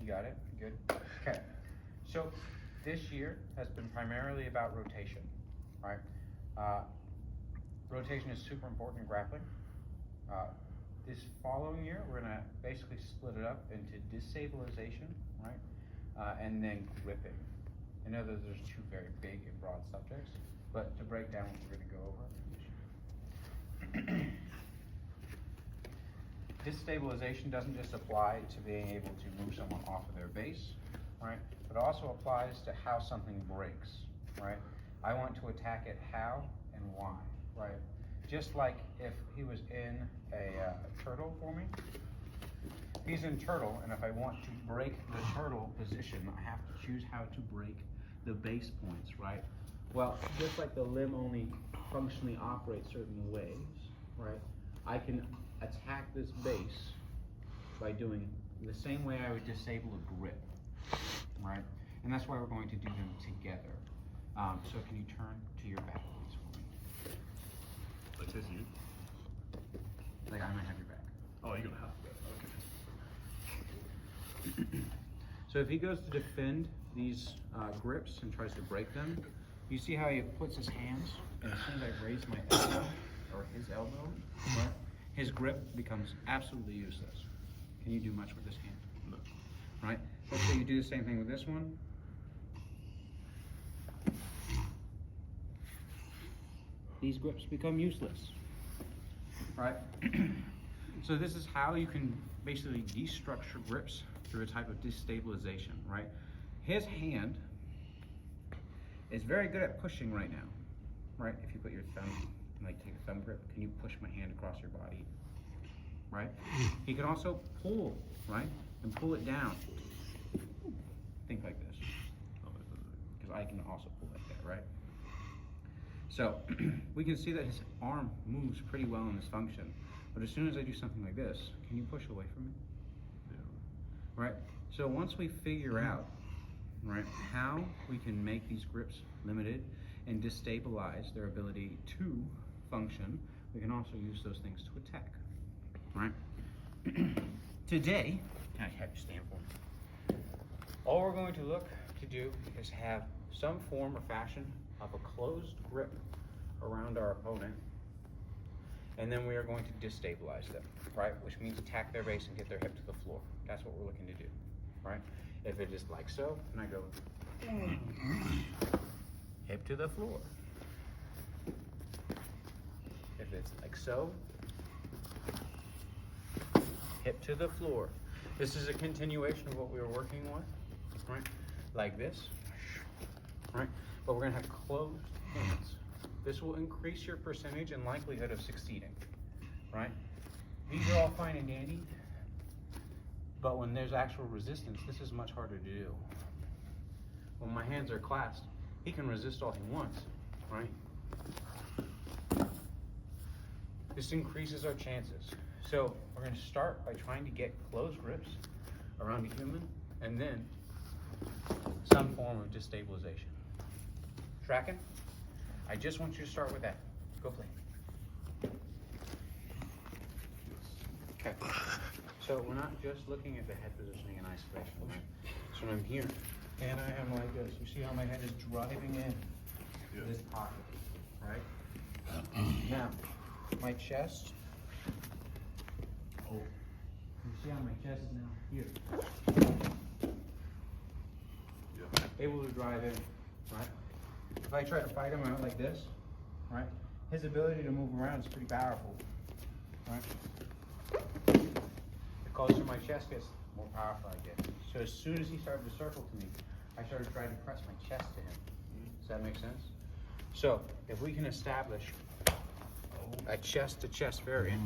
You got it? Good. Okay. So this year has been primarily about rotation, right? Rotation is super important in grappling. This following year, we're gonna basically split it up into destabilization, right? And then gripping. I know that there's two very big and broad subjects, but to break down what we're gonna go over. Destabilization doesn't just apply to being able to move someone off of their base, right? But also applies to how something breaks, right? I want to attack it how and why, right? Just like if he was in a turtle for me, if he's in turtle, and if I want to break the turtle position, I have to choose how to break the base points, right? Well, just like the limb only functionally operates certain ways, right? I can attack this base by doing the same way I would disable a grip, right? And that's why we're going to do them together. So can you turn to your back, please, for me? Like this, you? Like I might have your back. Oh, you're gonna have that. Okay. So if he goes to defend these grips and tries to break them, you see how he puts his hands, and as soon as I raise my elbow, or his elbow, right, his grip becomes absolutely useless. Can you do much with this hand? No. Right? Let's say you do the same thing with this one. These grips become useless, right? So this is how you can basically destructure grips through a type of destabilization, right? His hand is very good at pushing right now, right? If you put your thumb, like take a thumb grip, can you push my hand across your body, right? He can also pull, right? And pull it down. Think like this, because I can also pull like that, right? So we can see that his arm moves pretty well in this function, but as soon as I do something like this, can you push away from me? Yeah. Right? So once we figure out, right, how we can make these grips limited and destabilize their ability to function, we can also use those things to attack, right? Today, can I have you stand for me? All we're going to look to do is have some form or fashion of a closed grip around our opponent, and then we are going to destabilize them, right? Which means attack their base and get their hip to the floor. That's what we're looking to do, right? If it is like so, and I go hip to the floor. If it's like so, hip to the floor. This is a continuation of what we were working with, right? Like this, right? But we're gonna have closed hands. This will increase your percentage and likelihood of succeeding, right? These are all fine and dandy, but when there's actual resistance, this is much harder to do. When my hands are clasped, he can resist all he wants, right? This increases our chances. So we're gonna start by trying to get close grips around a human, and then some form of destabilization. Tracking? I just want you to start with that. Go play. Okay. So we're not just looking at the head positioning in isolation, right? So when I'm here, and I am like this, you see how my head is driving in this pocket, right? Now, my chest, you see how my chest is now here. Able to drive in, right? If I try to fight him out like this, right? His ability to move around is pretty powerful, right? The closer my chest gets, the more powerful I get. So as soon as he started to circle to me, I started trying to press my chest to him. Does that make sense? So if we can establish a chest-to-chest variant,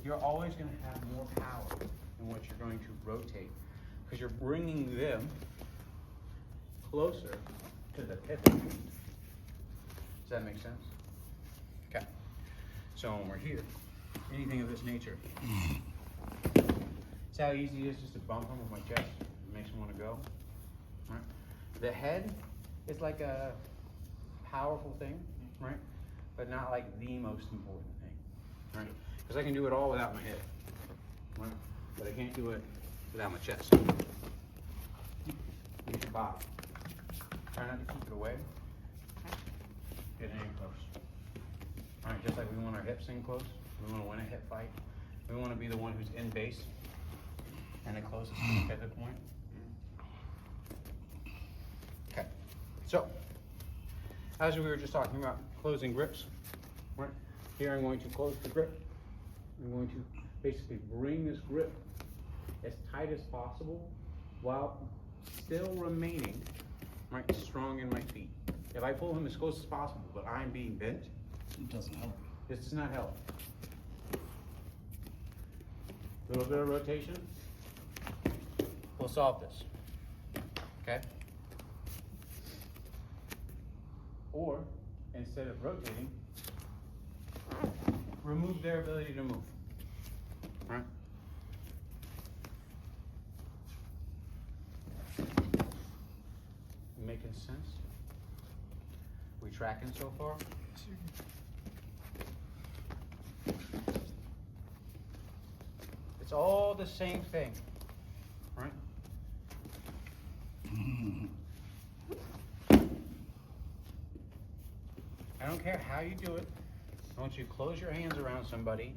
you're always going to have more power in what you're going to rotate, because you're bringing them closer to the pivot. Does that make sense? Okay. So when we're here, anything of this nature, see how easy it is just to bump him with my chest? It makes him want to go. Right? The head is like a powerful thing, right? But not like the most important thing, right? Because I can do it all without my head, right? But I can't do it without my chest. Use your body. Try not to keep it away. Get in close. All right, just like we want our hips in close, we want to win a hip fight. We want to be the one who's in base and the closest to the pivot point. Okay, so as we were just talking about closing grips, right? Here I'm going to close the grip. I'm going to basically bring this grip as tight as possible while still remaining, right, strong in my feet. If I pull him as close as possible, but I'm being bent, It doesn't help. this does not help. A little bit of rotation will solve this, okay? Or, instead of rotating, remove their ability to move, right? Making sense? We tracking so far? It's all the same thing, right? I don't care how you do it. I want you to close your hands around somebody,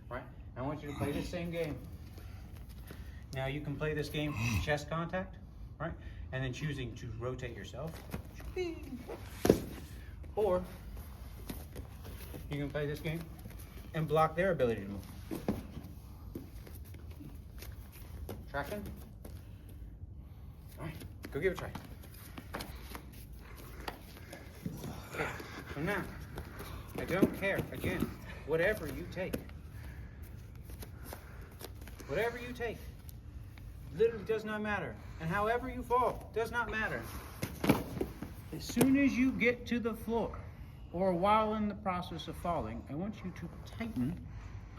right? I want you to play the same game. Now you can play this game chest contact, right? And then choosing to rotate yourself. Or you can play this game and block their ability to move. Tracking? All right, go give it a try. Okay, so now, I don't care, again, whatever you take. Whatever you take, literally does not matter. And however you fall, does not matter. As soon as you get to the floor, or while in the process of falling, I want you to tighten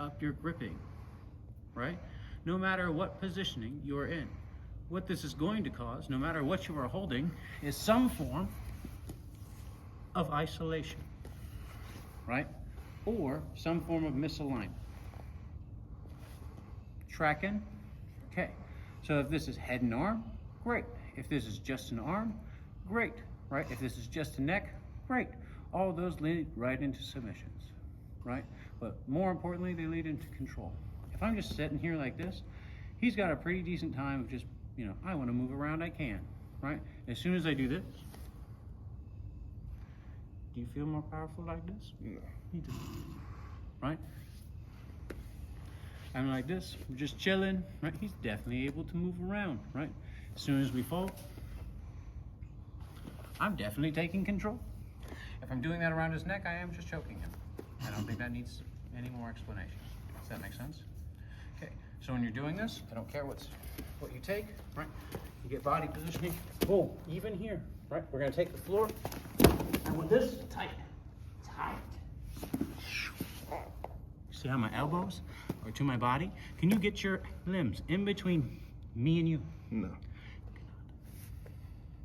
up your gripping, right? No matter what positioning you're in. What this is going to cause, no matter what you are holding, is some form of isolation, right? Or some form of misalignment. Tracking? Okay. So if this is head and arm, great. If this is just an arm, great, right? If this is just a neck, great. All those lead right into submissions, right? But more importantly, they lead into control. If I'm just sitting here like this, he's got a pretty decent time of just, you know, I want to move around, I can, right? As soon as I do this, do you feel more powerful like this? No. You do, right? I'm like this, we're just chilling, right? He's definitely able to move around, right? As soon as we fall, I'm definitely taking control. If I'm doing that around his neck, I am just choking him. I don't think that needs any more explanation. Does that make sense? Okay, so when you're doing this, I don't care what you take, right? You get body positioning, boom, even here, right? We're gonna take the floor, and with this, tight. See how my elbows are to my body? Can you get your limbs in between me and you? No.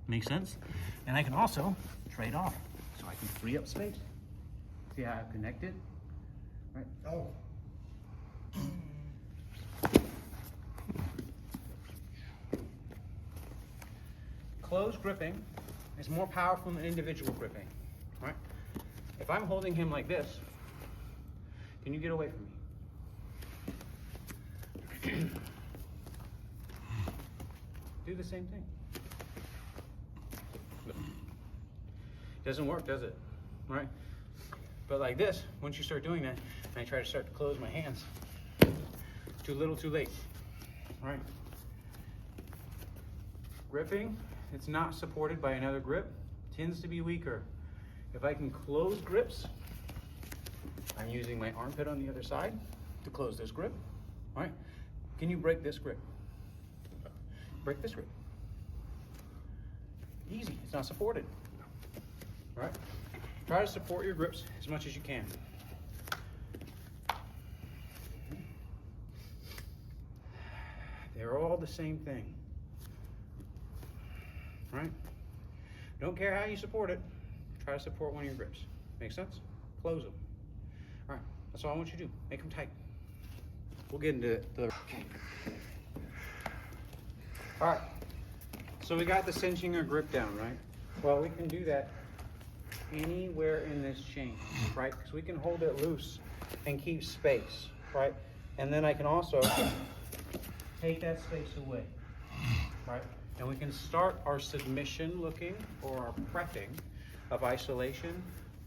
Make sense? And I can also trade off, so I can free up space. See how I've connected? Right? Oh. Close gripping is more powerful than individual gripping, right? If I'm holding him like this, can you get away from me? Do the same thing. Doesn't work, does it? Right? But like this, once you start doing that, and I try to start to close my hands, too little, too late. Right? Gripping, it's not supported by another grip, tends to be weaker. If I can close grips, I'm using my armpit on the other side to close this grip. All right? Can you break this grip? Break this grip. Easy, it's not supported. All right? Try to support your grips as much as you can. They're all the same thing. All right? Don't care how you support it. Try to support one of your grips. Make sense? Close them. All right, that's all I want you to do. Make them tight. We'll get into the... Okay. All right, so we got the cinching our grip down, right? Well, we can do that anywhere in this chain, right? Because we can hold it loose and keep space, right? And then I can also take that space away, right? And we can start our submission looking or our prepping of isolation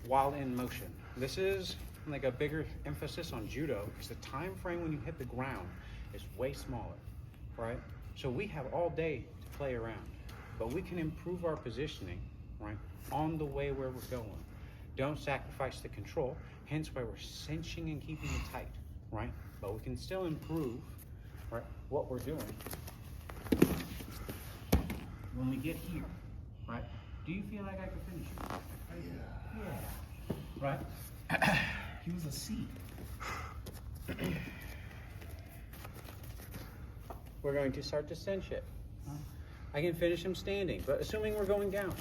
while in motion. This is like a bigger emphasis on judo because the time frame when you hit the ground is way smaller, right? So we have all day to play around, but we can improve our positioning, right, on the way where we're going. Don't sacrifice the control, hence why we're cinching and keeping it tight, right? But we can still improve, right, what we're doing. When we get here, right, do you feel like I can finish it? Yeah. Right? He was a C. We're going to start to cinch it. I can finish him standing, but assuming we're going down.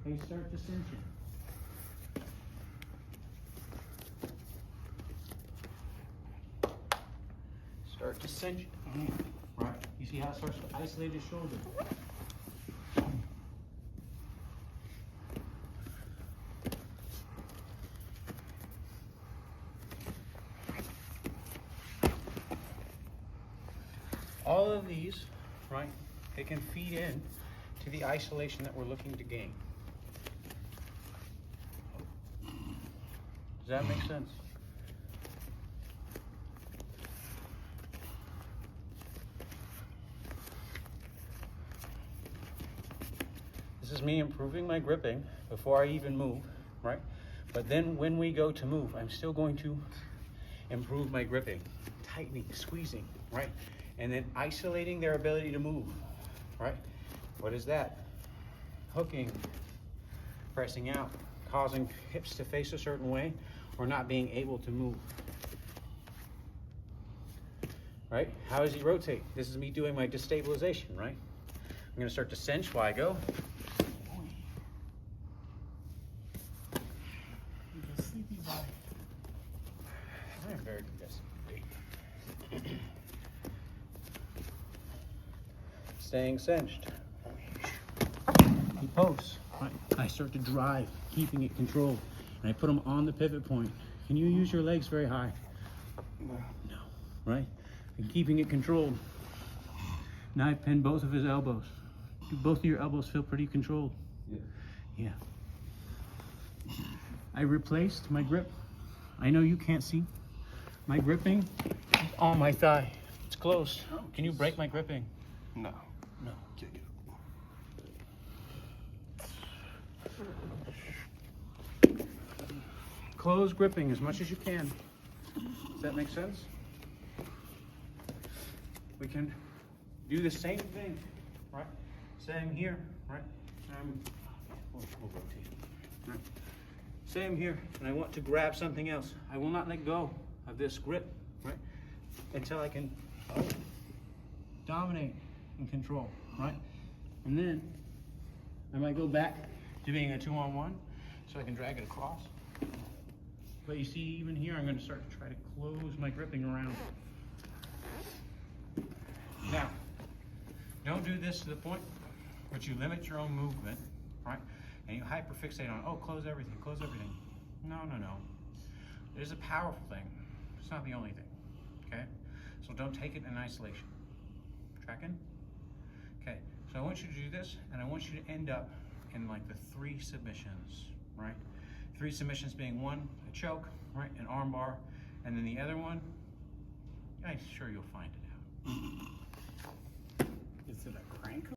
We start to cinch it. Start to cinch it. Right? You see how it starts to isolate his shoulder? All of these, right, they can feed in to the isolation that we're looking to gain. Does that make sense? This is me improving my gripping before I even move, right? But then when we go to move, I'm still going to improve my gripping, tightening, squeezing, right? And then isolating their ability to move, right? What is that? Hooking, pressing out, causing hips to face a certain way, or not being able to move. Right? How does he rotate? This is me doing my destabilization, right? I'm gonna start to cinch while I go. He's a sleepy boy. I am very good. Staying cinched. He posts. Right. I start to drive, keeping it controlled. And I put him on the pivot point. Can you use your legs very high? No. Right? And keeping it controlled. Now I pin both of his elbows. Do both of your elbows feel pretty controlled? Yeah. Yeah. I replaced my grip. I know you can't see. My gripping is on my thigh. It's close. Can you break my gripping? No. No. Kick it. Close gripping as much as you can. Does that make sense? We can do the same thing, right? Same here, right? We'll rotate. Right. Same here, and I want to grab something else. I will not let go of this grip, right? Until I can dominate and control, right? And then I might go back to being a 2-on-1 so I can drag it across. But you see, even here, I'm going to start to try to close my gripping around. Now, don't do this to the point which you limit your own movement, right? And you hyperfixate on, oh, close everything, close everything. No, no, no. It is a powerful thing. It's not the only thing, okay? So don't take it in isolation. Tracking? Okay, so I want you to do this, and I want you to end up in like the 3 submissions, right? 3 submissions being one, a choke, right, an arm bar, and then the other one, I'm sure you'll find it out. Is it a crank?